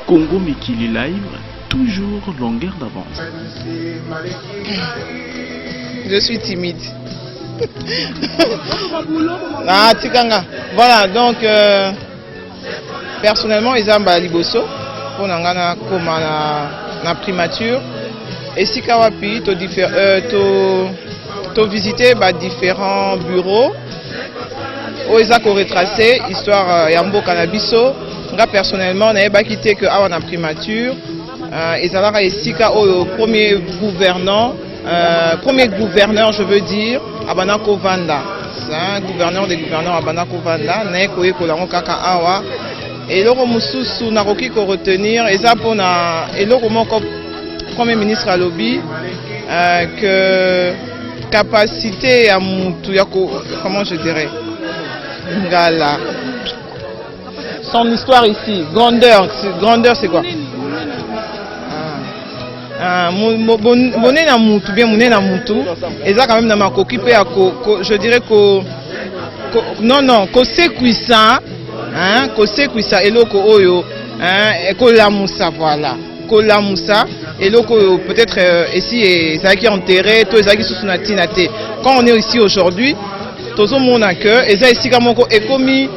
Congo Mikili Live, toujours longueur d'avance. Je suis timide. Ah, Tikanga. Voilà, donc personnellement, ils ont liboso pour nangana comme na primature. Et si kawapi to visiter différents bureaux où ils ont retracé histoire yambo cannabiso. Nga personnellement, n'avais pas quitté que avant la primature. Ils avaient ici au premier gouverneur, je veux dire, Abanako Vanda. C'est un gouverneur des gouverneurs Abanako Vanda. N'ayez kolango kaka awa. Et l'oro mususu naroki ko retenir. Et ça pour na et l'oro moko premier ministre à lobby que capacité à mutu yako comment je dirais ngala. Son histoire ici, grandeur c'est quoi? Moné na mutu, bien moné na mutu. Et ça quand même na makoki pe je dirais que non, ko sekuisa, hein, ko sekuisa eloko oyo, hein, ko la musa voilà. Ko la musa eloko peut-être ici et ça qui enterré, tout ça qui sous na tinate. Quand on est ici aujourd'hui, tout le monde a que et ça ici comme économie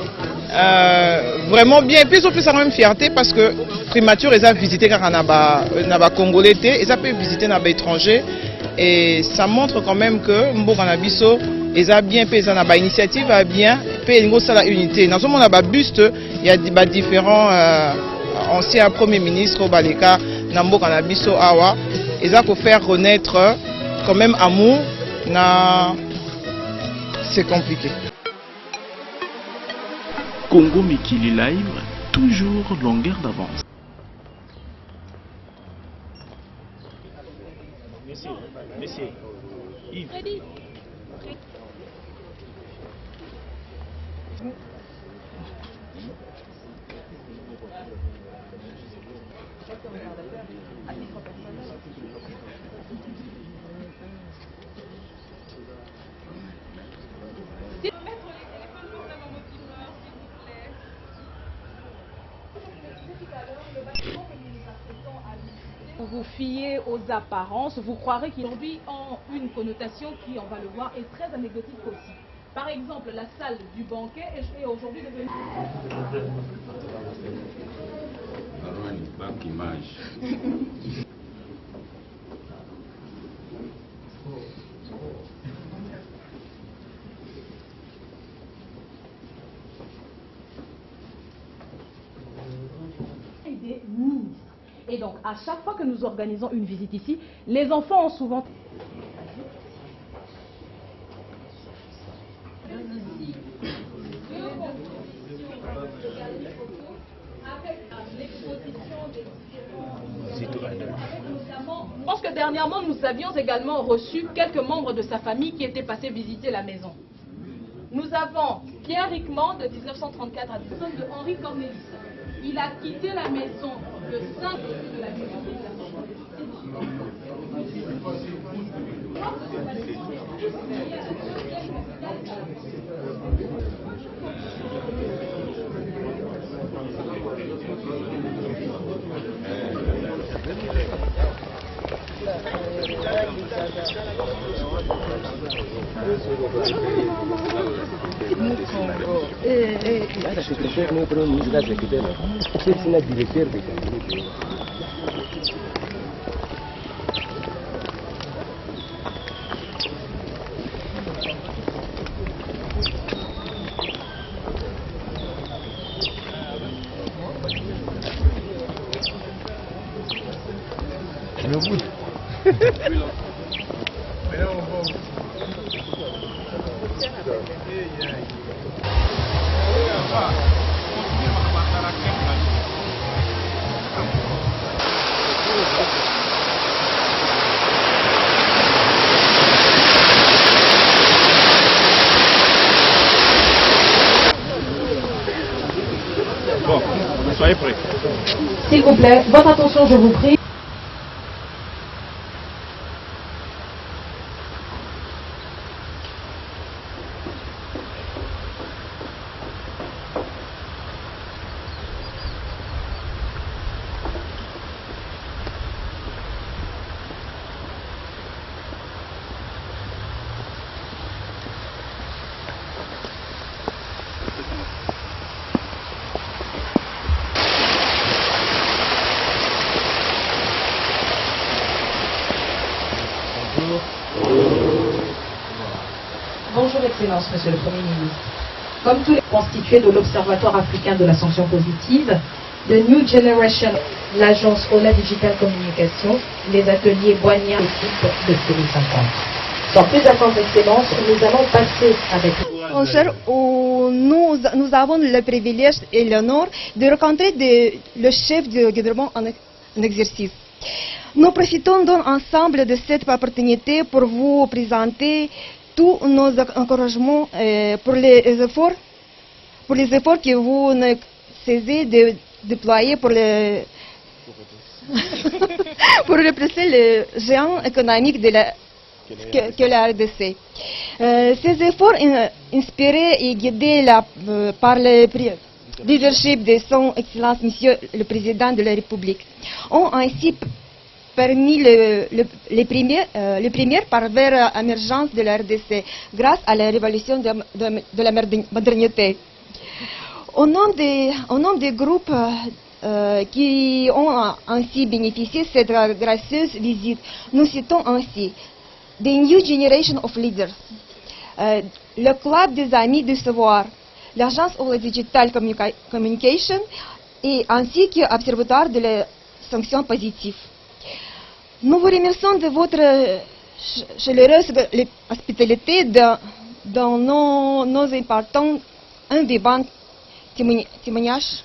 vraiment bien. Et puis ils ont fait ça quand même fierté parce que primature ils ont visité quand naba congolais et ça peut visiter naba étranger et ça montre quand même que Mboka Nabiso ils ont bien fait ça naba initiative a bien fait une grosse unité. Dans ce monde naba buste il y a différents anciens premiers ministres au Baleka Mboka Nabiso awa ils ont faire renaître quand même amour na c'est compliqué. Congo Mikili Live, toujours longueur d'avance. Monsieur, Yves. Vous fiez aux apparences, vous croirez qu'il aujourd'hui ont une connotation qui, on va le voir, est très anecdotique aussi. Par exemple, la salle du banquet est aujourd'hui devenue... Et donc, à chaque fois que nous organisons une visite ici, les enfants ont souvent... Je pense que dernièrement, nous avions également reçu quelques membres de sa famille qui étaient passés visiter la maison. Nous avons Pierre Rickman de 1934 à 19 de Henri Cornelis. Il a quitté la maison le 5 de la maison. La secrétaire, nous prenons une secrétaire. C'est la directeur de cabinet. Le bout. Bon, soyez prêts. S'il vous plaît, votre attention, je vous prie. Excellences, Monsieur le Premier ministre. Comme tous les constitués de l'Observatoire africain de la sanction positive, The New Generation, l'agence Ola Digital Communication, les ateliers Boigna, l'équipe de Télé 50. Sans plus attendre, Excellences, nous allons passer avec... Bonsoir, nous avons le privilège et l'honneur de rencontrer le chef du gouvernement en exercice. Nous profitons donc ensemble de cette opportunité pour vous présenter tous nos encouragements pour les efforts que vous ne cessez de déployer pour pour represser le géant économique que la RDC. Ces efforts inspirés et guidés par le leadership de son Excellence Monsieur le Président de la République ont ainsi permis les premières pas vers l'émergence de la RDC grâce à la révolution de la modernité. Au nom des groupes qui ont ainsi bénéficié de cette gracieuse visite, nous citons ainsi The New Generation of Leaders, le Club des Amis du Savoir, l'Agence Ola Digital Communication et ainsi que l'Observatoire de la sanction positive. Nous vous remercions de votre chaleureuse hospitalité dans nos importants indépendants témoignages.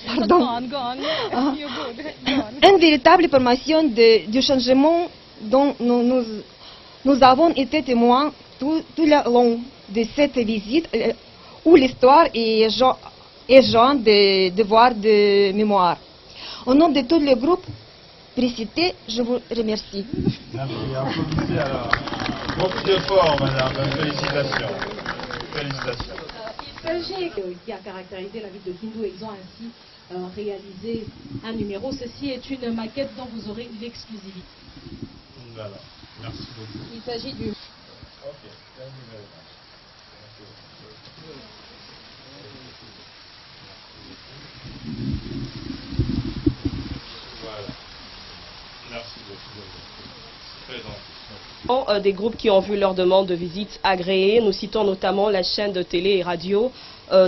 Pardon. Une véritable formation du changement dont nous avons été témoins tout le long de cette visite où l'histoire est genre de devoir de mémoire. Au nom de tout le groupe précité, je vous remercie. Merci. Applaudissez alors. Beaucoup d'efforts, madame. Félicitations. Félicitations. Il s'agit qui a caractérisé la ville de Kindu et ils ont ainsi réalisé un numéro. Ceci est une maquette dont vous aurez l'exclusivité. Voilà. Merci beaucoup. Il s'agit du... Ok. Thank you very much. Voilà. Merci beaucoup. Très gentil. Des groupes qui ont vu leur demande de visite agréée. Nous citons notamment la chaîne de télé et radio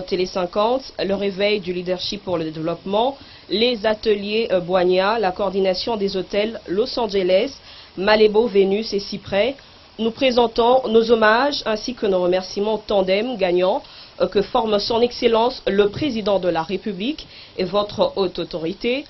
Télé 50, le réveil du leadership pour le développement, les ateliers Boigna, la coordination des hôtels Los Angeles, Malébo, Vénus et Cyprès. Nous présentons nos hommages ainsi que nos remerciements au tandem gagnant que forme son Excellence le Président de la République et votre haute autorité.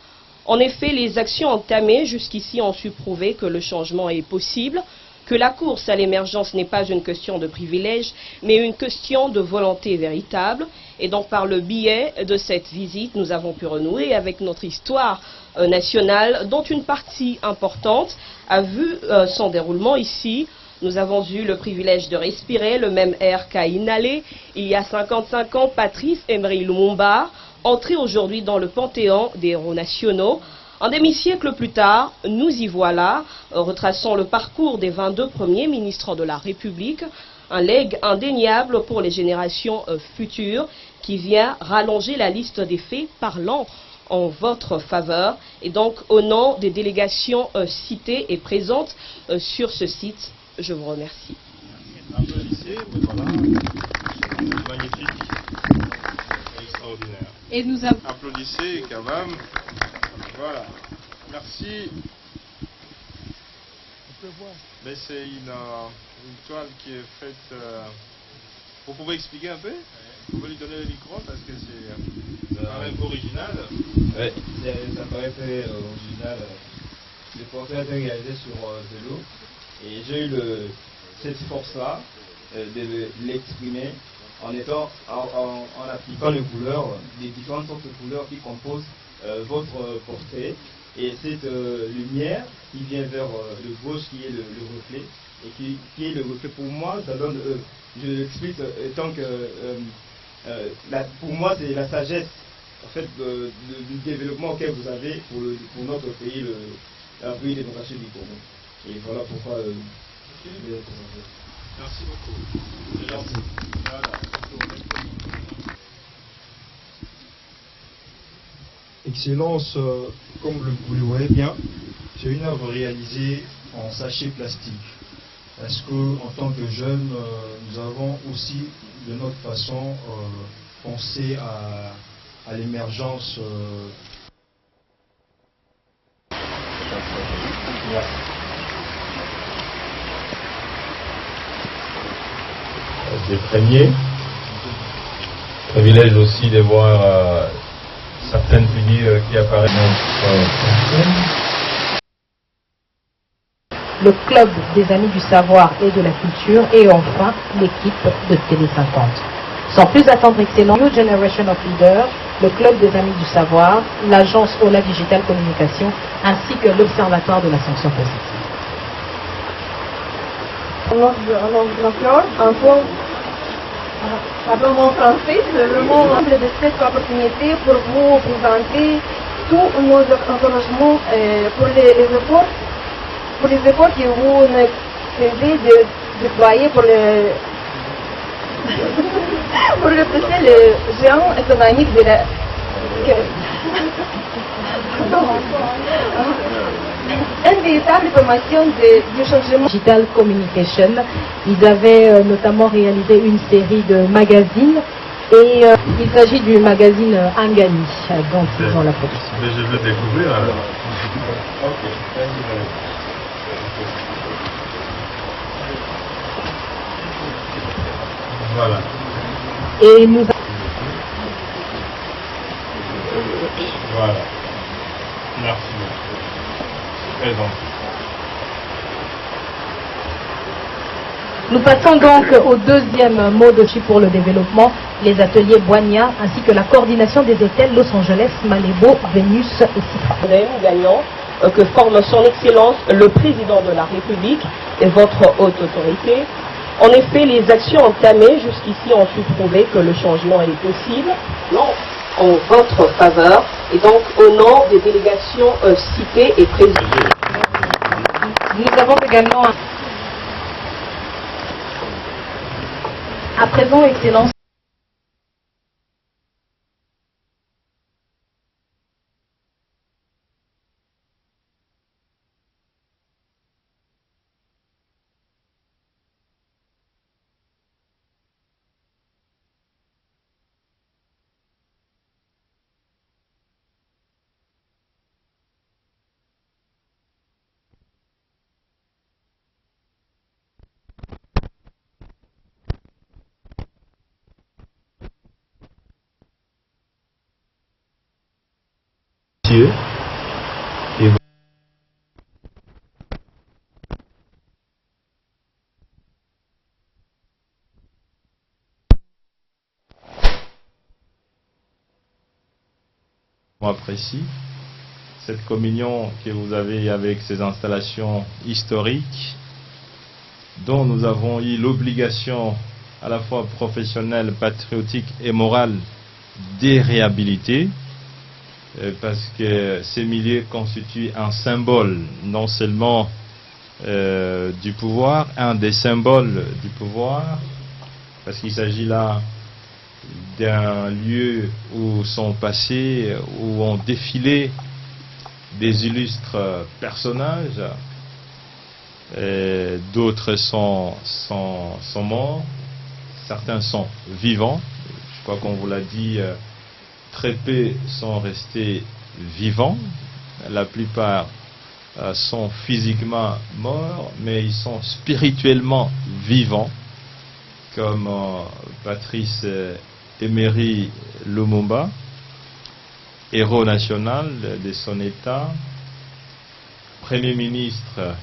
En effet, les actions entamées jusqu'ici ont su prouver que le changement est possible, que la course à l'émergence n'est pas une question de privilège, mais une question de volonté véritable. Et donc, par le biais de cette visite, nous avons pu renouer avec notre histoire nationale, dont une partie importante a vu son déroulement ici. Nous avons eu le privilège de respirer le même air qu'a inhalé il y a 55 ans Patrice Emery Lumumba, entré aujourd'hui dans le panthéon des héros nationaux. Un demi-siècle plus tard, nous y voilà, retraçant le parcours des 22 premiers ministres de la République, un legs indéniable pour les générations futures qui vient rallonger la liste des faits parlant en votre faveur. Et donc, au nom des délégations citées et présentes sur ce site, je vous remercie. Applaudissez, voilà. Magnifique. Extraordinaire. Et nous avons... Applaudissez quand même. Voilà. Merci. Mais c'est une toile qui est faite... Vous pouvez expliquer un peu? Vous pouvez lui donner le micro parce que c'est paraît un peu original. Oui, ça paraît très original. Le portrait a été réalisé sur de l'eau. Et j'ai eu cette force-là de l'exprimer en appliquant les couleurs, les différentes sortes de couleurs qui composent votre portrait. Et cette lumière qui vient vers le gauche qui est le reflet, et qui est le reflet pour moi, ça donne, je l'explique tant que pour moi c'est la sagesse en fait du développement auquel vous avez pour notre pays, la République démocratique du Congo. Et voilà pourquoi merci beaucoup. C'est gentil. Voilà. Excellence, comme vous le voyez bien, c'est une œuvre réalisée en sachet plastique. Est-ce qu'en tant que jeunes, nous avons aussi, de notre façon, pensé à l'émergence des premiers. Privilège aussi de voir certaines figures qui apparaissent. Le club des Amis du Savoir et de la Culture et enfin l'équipe de Télé 50. Sans plus attendre, excellent, New Generation of Leaders, le club des Amis du Savoir, l'agence OLA Digital Communication ainsi que l'Observatoire de la sanction positive. Parlons en français, le mot de cette opportunité pour vous présenter tous nos encouragements pour les efforts que vous faisiez de déployer pour represser le géant économique de la... Une véritable formation du changement. Digital Communication, ils avaient notamment réalisé une série de magazines et il s'agit du magazine Angani dont ils ont la production. Mais je veux découvrir alors. Voilà. Et nous Voilà. Merci. Très gentil. Nous passons donc au deuxième mode pour le développement, les ateliers Boigna ainsi que la coordination des hôtels Los Angeles, Malibu, Vénus et Citra. Gagnant que forme son Excellence le Président de la République et votre haute autorité. En effet, les actions entamées jusqu'ici ont su prouver que le changement est possible. Non, en votre faveur et donc au nom des délégations citées et présidées. Nous avons également à présent, Excellence. Et on apprécie cette communion que vous avez avec ces installations historiques dont nous avons eu l'obligation à la fois professionnelle, patriotique et morale de réhabiliter. Parce que ces milieux constituent un symbole non seulement du pouvoir, un des symboles du pouvoir, parce qu'il s'agit là d'un lieu où sont passés, où ont défilé des illustres personnages, d'autres sont morts, certains sont vivants, je crois qu'on vous l'a dit. Très peu sont restés vivants, la plupart sont physiquement morts, mais ils sont spirituellement vivants, comme Patrice Emery Lumumba, héros national de son État, Premier ministre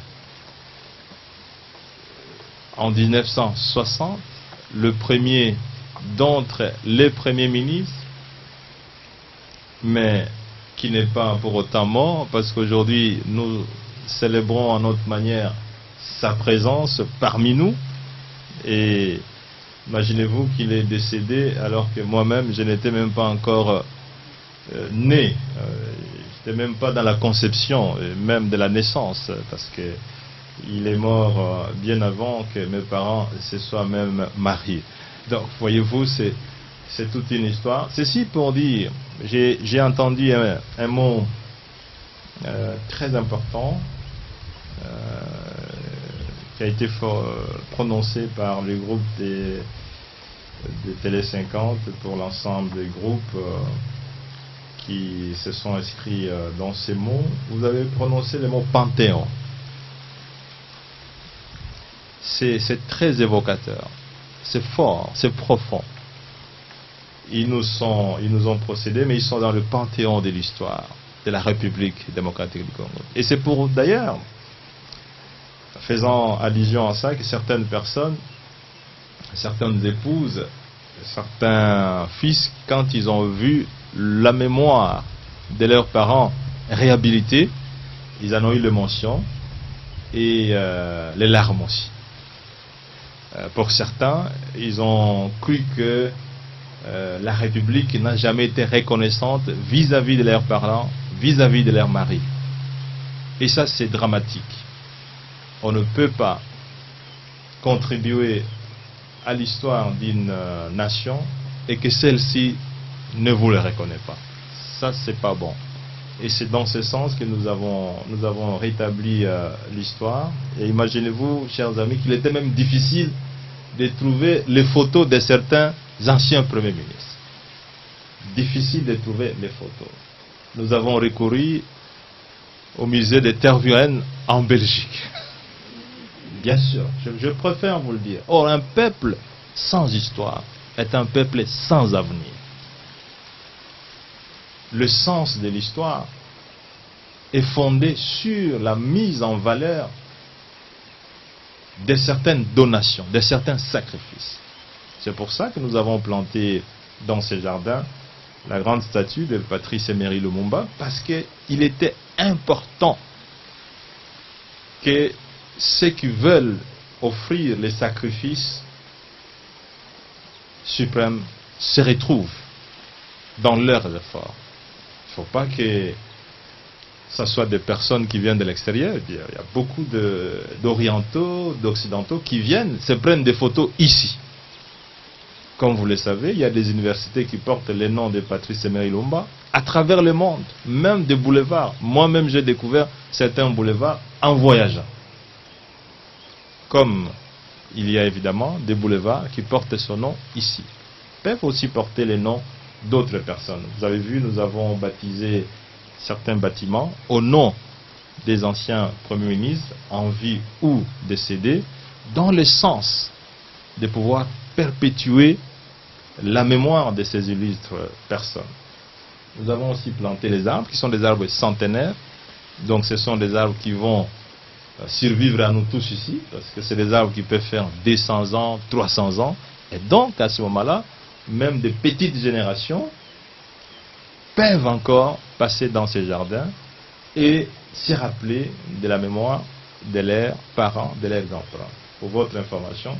en 1960, le premier d'entre les premiers ministres, mais qui n'est pas pour autant mort, parce qu'aujourd'hui nous célébrons à notre manière sa présence parmi nous, et imaginez-vous qu'il est décédé alors que moi-même je n'étais même pas encore né, je n'étais même pas dans la conception, même de la naissance, parce que il est mort bien avant que mes parents se soient même mariés. Donc voyez-vous, c'est toute une histoire. Ceci pour dire, j'ai entendu un mot très important qui a été prononcé par le groupe des Télé 50 pour l'ensemble des groupes qui se sont inscrits dans ces mots. Vous avez prononcé le mot Panthéon. C'est très évocateur, c'est fort, c'est profond. Ils nous ont procédé, mais ils sont dans le panthéon de l'histoire de la République démocratique du Congo. Et c'est pour, d'ailleurs, faisant allusion à ça, que certaines personnes, certaines épouses, certains fils, quand ils ont vu la mémoire de leurs parents réhabilités, ils en ont eu l'émotion et les larmes aussi. Pour certains, ils ont cru que la République n'a jamais été reconnaissante vis-à-vis de leurs parents, vis-à-vis de leurs maris. Et ça, c'est dramatique. On ne peut pas contribuer à l'histoire d'une nation et que celle-ci ne vous le reconnaît pas. Ça, c'est pas bon. Et c'est dans ce sens que nous avons rétabli l'histoire. Et imaginez-vous, chers amis, qu'il était même difficile de trouver les photos de certains anciens premiers ministres. Difficile de trouver les photos. Nous avons recouru au musée de Tervuren en Belgique. Bien sûr, je préfère vous le dire. Or, un peuple sans histoire est un peuple sans avenir. Le sens de l'histoire est fondé sur la mise en valeur de certaines donations, de certains sacrifices. C'est pour ça que nous avons planté dans ces jardins la grande statue de Patrice Emery Lumumba, parce qu'il était important que ceux qui veulent offrir les sacrifices suprêmes se retrouvent dans leurs efforts. Il ne faut pas que ce soit des personnes qui viennent de l'extérieur. Il y a beaucoup d'orientaux, d'occidentaux qui viennent, se prennent des photos ici. Comme vous le savez, il y a des universités qui portent les noms de Patrice Emery Lumumba à travers le monde, même des boulevards. Moi-même, j'ai découvert certains boulevards en voyageant. Comme il y a évidemment des boulevards qui portent son nom ici. Peuvent aussi porter les noms d'autres personnes. Vous avez vu, nous avons baptisé certains bâtiments au nom des anciens premiers ministres en vie ou décédés, dans le sens de pouvoir perpétuer la mémoire de ces illustres personnes. Nous avons aussi planté les arbres, qui sont des arbres centenaires. Donc ce sont des arbres qui vont survivre à nous tous ici, parce que c'est des arbres qui peuvent faire 200 ans, 300 ans. Et donc à ce moment-là, même des petites générations peuvent encore passer dans ces jardins et se rappeler de la mémoire de leurs parents, de leurs grands-parents. Pour votre information,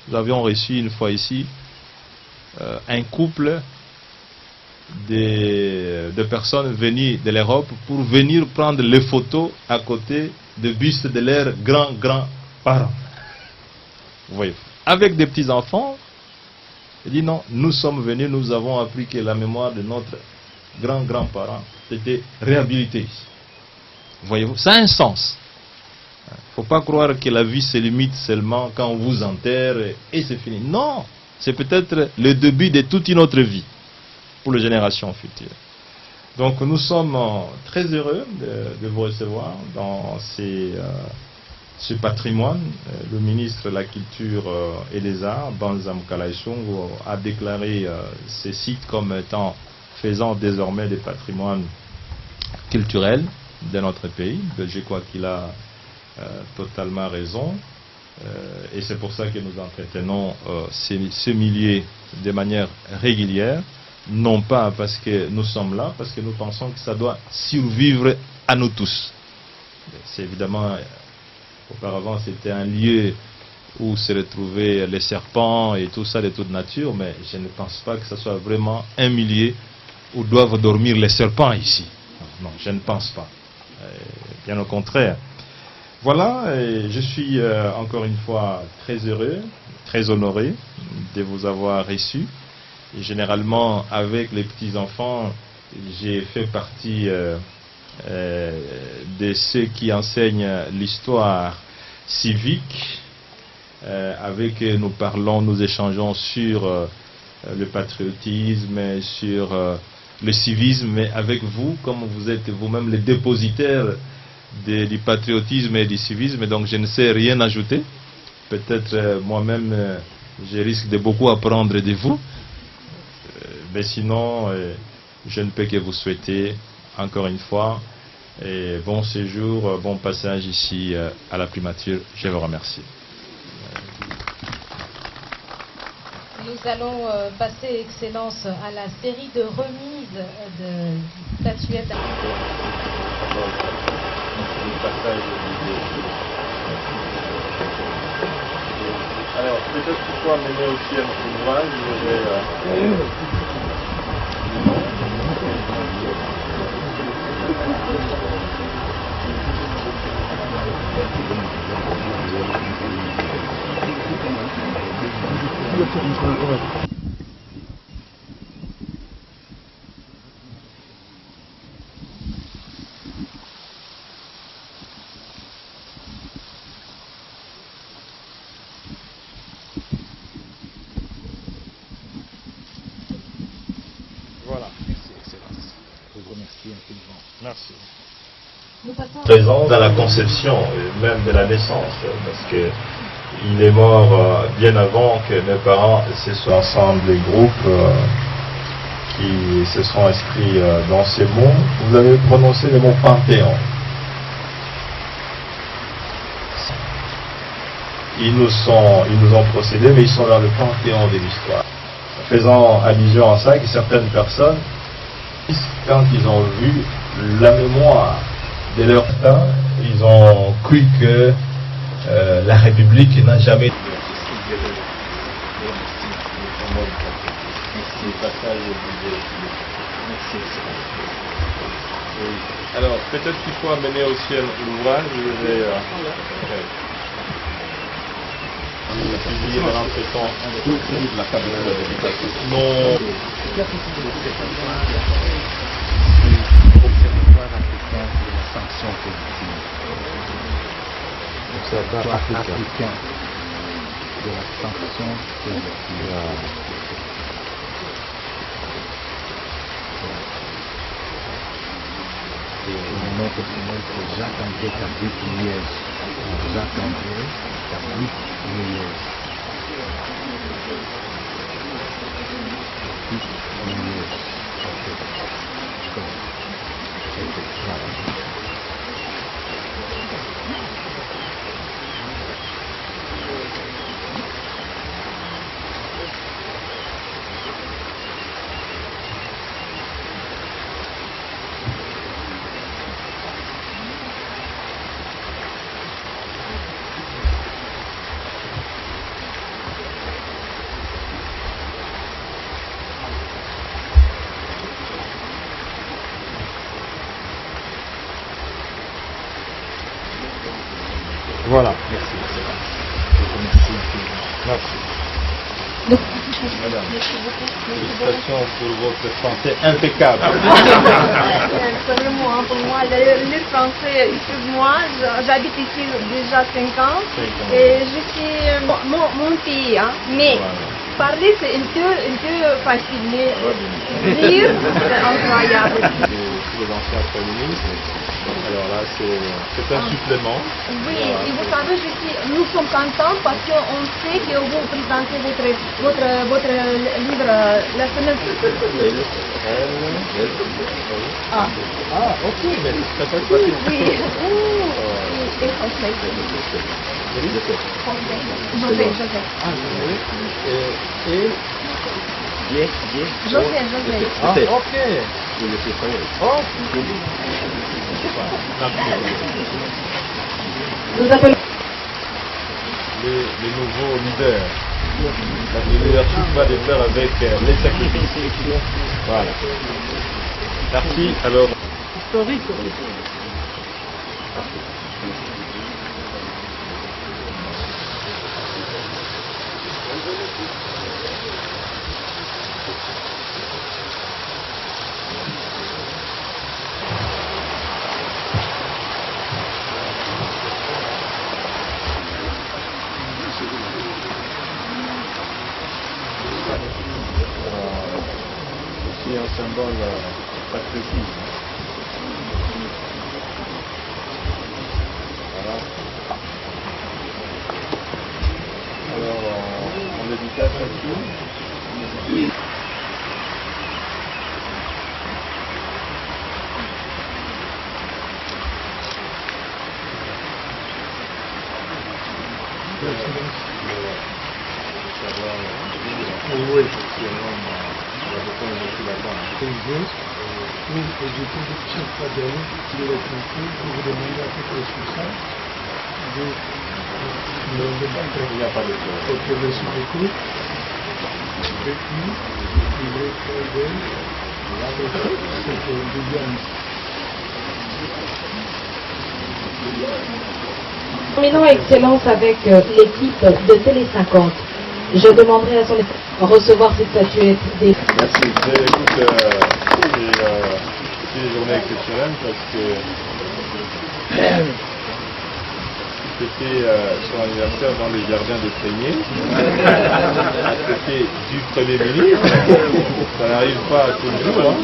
nous avions reçu une fois ici un couple de personnes venues de l'Europe pour venir prendre les photos à côté de bustes de leurs grands-grands-parents. Vous voyez, avec des petits-enfants, il dit non, nous sommes venus, nous avons appris que la mémoire de notre grand-grand-parent était réhabilitée ici. Voyez-vous, ça a un sens. Il ne faut pas croire que la vie se limite seulement quand on vous enterre et c'est fini. Non, c'est peut-être le début de toute une autre vie pour les générations futures. Donc nous sommes très heureux de vous recevoir dans ce patrimoine. Le ministre de la Culture et des Arts, Banza Mukala Isongo, a déclaré ces sites comme étant faisant désormais des patrimoines culturels de notre pays. Je crois qu'il a totalement raison. Et c'est pour ça que nous entretenons ce milieu de manière régulière. Non pas parce que nous sommes là, parce que nous pensons que ça doit survivre à nous tous. C'est évidemment, auparavant c'était un lieu où se retrouvaient les serpents et tout ça de toute nature, mais je ne pense pas que ce soit vraiment un milieu où doivent dormir les serpents ici. Non, je ne pense pas. Bien au contraire. Voilà, je suis encore une fois très heureux, très honoré de vous avoir reçu. Et généralement, avec les petits-enfants, j'ai fait partie de ceux qui enseignent l'histoire civique avec nous parlons, nous échangeons sur le patriotisme, sur le civisme, mais avec vous, comme vous êtes vous-même les dépositaires du patriotisme et du civisme, donc je ne sais rien ajouter. Peut-être moi-même, je risque de beaucoup apprendre de vous, mais sinon, je ne peux que vous souhaiter, encore une fois, et bon séjour, bon passage ici à la primature. Je vous remercie. Nous allons passer, Excellence, à la série de remises de statuettes. Alors, peut-être qu'il faut amener aussi un ouvrage. Voilà, merci, Excellence. Je vous remercie infiniment. Merci. Présent dans la conception, et même de la naissance, parce que il est mort bien avant que mes parents se soient ensemble des groupes qui se sont inscrits dans ces mots. Vous avez prononcé le mot Panthéon. Ils nous ont procédé, mais ils sont dans le Panthéon de l'histoire. Faisant allusion à ça, que certaines personnes, quand ils ont vu la mémoire de leur temps, ils ont cru que la République n'a jamais... Alors, peut-être qu'il faut amener aussi un ouvrage. Je vais... publié dans l'entretemps la capitale de l'éducation. Non. Observatoire africain de la sanction positive. Observatoire africain de la sanction positive. Et le nom personnel, c'est Jacques-André Cabrit-Liège. Jacques-André Cabrit-Liège. Voilà. Merci. Je vous remercie. Merci. Madame, félicitations pour votre français impeccable. Simplement, pour moi, le français, excuse-moi, j'habite ici déjà 5 ans et je suis mon pays, hein, mais parler c'est un peu facile, mais lire c'est incroyable. Les anciens féministes. Alors là, c'est un supplément. Oui, et vous savez, nous sommes contents parce qu'on sait que vous présentez votre livre la semaine prochaine. Ok, mais c'est très facile. Oui, et français. José. José. Ok. Nous appelons les nouveaux leaders. Le leadership va de pair avec les sacrifices. Voilà. Merci. Alors. historique. symbole très précis. Voilà. Alors, on dédicace là-dessus. Oui. Il n'y a pas de Terminons Excellence avec l'équipe de Télé 50. Je demanderai à son équipe de recevoir cette statuette. Merci. Écoute, c'est une journée exceptionnelle parce que c'était son anniversaire dans les jardins de Traigné, à côté du Premier ministre. Ça n'arrive pas tous les jours. Hein.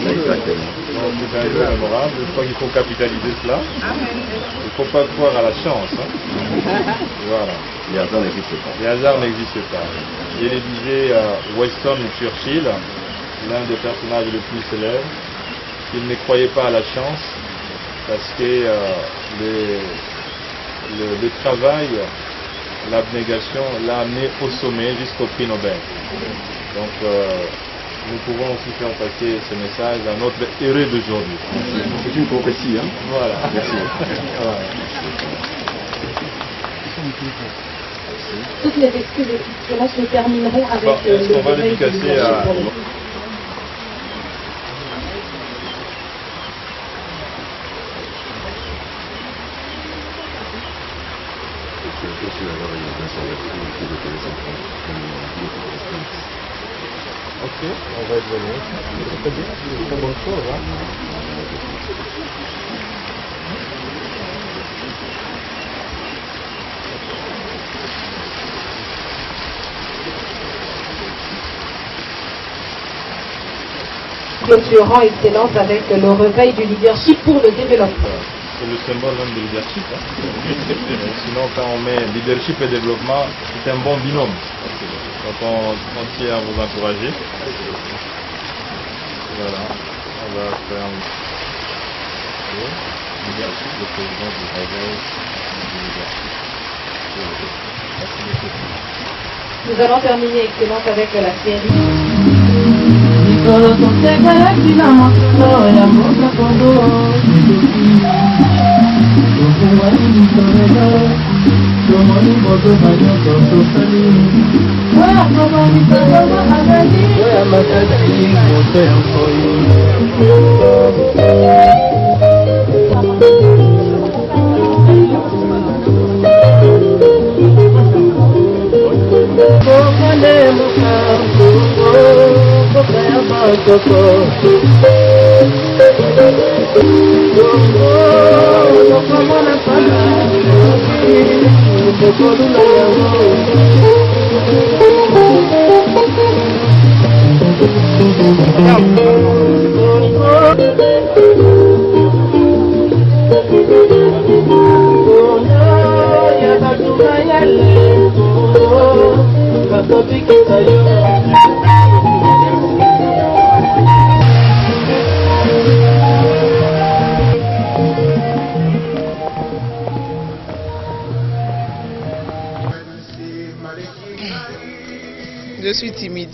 Donc c'est un jour mémorable. Je crois qu'il faut capitaliser cela. Il ne faut pas croire à la chance. Hein. Voilà. Les hasards n'existent pas. Les hasards n'existent pas. Il est disait Winston Churchill, l'un des personnages les plus célèbres, qu'il ne croyait pas à la chance parce que le travail, l'abnégation l'a amené au sommet jusqu'au prix Nobel. Donc nous pouvons aussi faire passer ce message à notre héros d'aujourd'hui. C'est une prophétie, hein? Voilà. Merci. Voilà. Toutes les excuses d'Excellence, nous terminerons avec on va dédicacer à... Ok, on va être venu. C'est une bonne chose, hein? Clôturant Excellence avec le réveil du leadership pour le développement. C'est le symbole même de leadership. Hein. Sinon, quand on met leadership et développement, c'est un bon binôme. Donc on tient à vous encourager. Voilà, on va faire leadership, le président du réveil du leadership. Nous allons terminer Excellence avec la série. Je suis timide.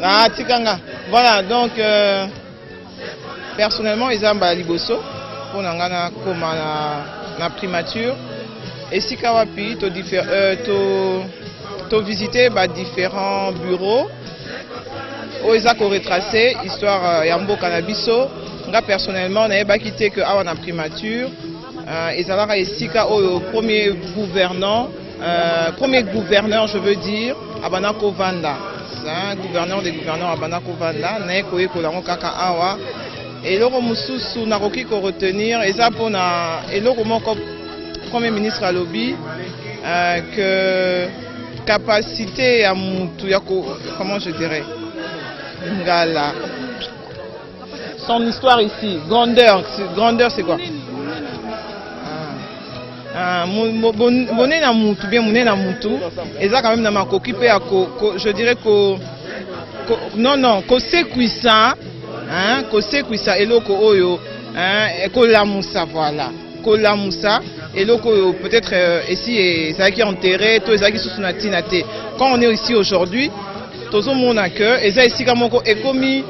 Ah, Tikanga. Voilà, donc personnellement, ils ont liboso pour nangana comme na primature. Et si kawapi to visiter différents bureaux où ils ont retracé histoire yambo cannabiso. Nga personnellement, n'avait pas quitté que avant la primature. Ils ont esika au premier gouverneur, je veux dire, à Banako Vanda. C'est un gouverneur des gouverneurs à Banako Vanda. Naekoe Kolango Kaka Awa. Et le Romususu Naroki ko retenir. Et ça pour na. Et le Romoko Premier ministre à lobby que capacité à Moutou, comment je dirais. Ngala. Son histoire ici, grandeur c'est quoi? Boné na mutu, bien moné na mutu, et ça quand même na makoki pe je dirais que non, ko sekuisa, hein, ko sekuisa eloko oyo, hein, ko la moussa voilà, ko la moussa eloko oyo peut-être ici et ça qui est enterré, tout ça qui sous natina te. Quand on est ici aujourd'hui, tout le monde a cœur, et ça ici comme on est commis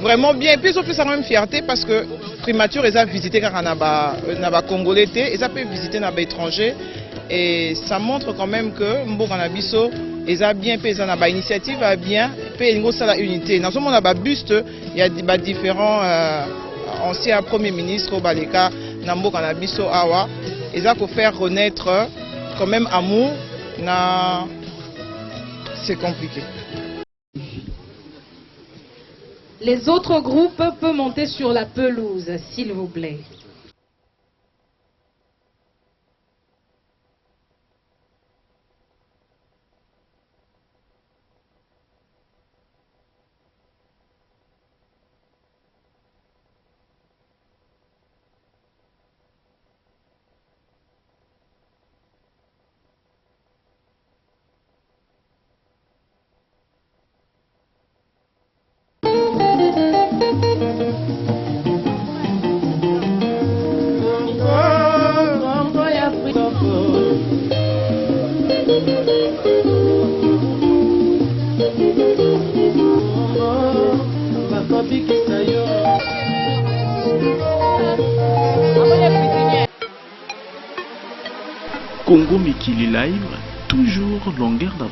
vraiment bien, et puis ils ont fait ça quand même fierté parce que primature ils ont visité quand on a congolais et ça peut visiter dans étranger et ça montre quand même que Mboka Nabiso ils ont bien fait, ils ont une initiative bien, puis ils ont la unité. Dans ce monde il y a buste, il y a différents anciens premiers ministres au Baleka, Mboka Nabiso Awa, ils ont faire renaître quand même amour, c'est compliqué. Les autres groupes peuvent monter sur la pelouse, s'il vous plaît. Congo Mikili Live, toujours longueur d'avance.